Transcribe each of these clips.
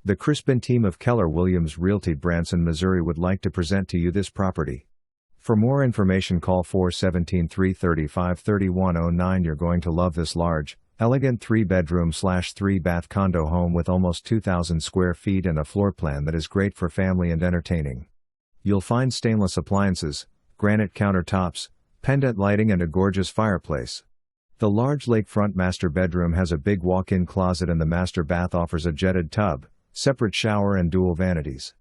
The Crispin team of Keller Williams Realty Branson, Missouri would like to present to you this property. For more information call 417-335-3109. You're going to love this large, elegant 3-bedroom/3-bath condo home with almost 2,000 square feet and a floor plan that is great for family and entertaining. You'll find stainless appliances, granite countertops, pendant lighting and a gorgeous fireplace. The large lakefront master bedroom has a big walk-in closet and the master bath offers a jetted tub, separate shower and dual vanities.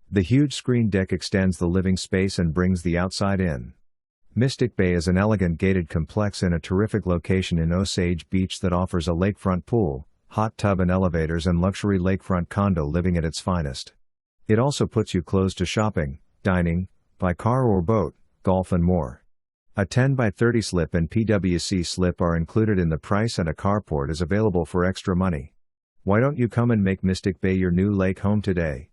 The huge screen deck extends the living space and brings the outside in. Mystic Bay is an elegant gated complex in a terrific location in Osage Beach that offers a lakefront pool, hot tub and elevators and luxury lakefront condo living at its finest. It also puts you close to shopping, dining, by car or boat, golf and more. A 10 by 30 slip and PWC slip are included in the price and a carport is available for extra money. Why don't you come and make Mystic Bay your new lake home today?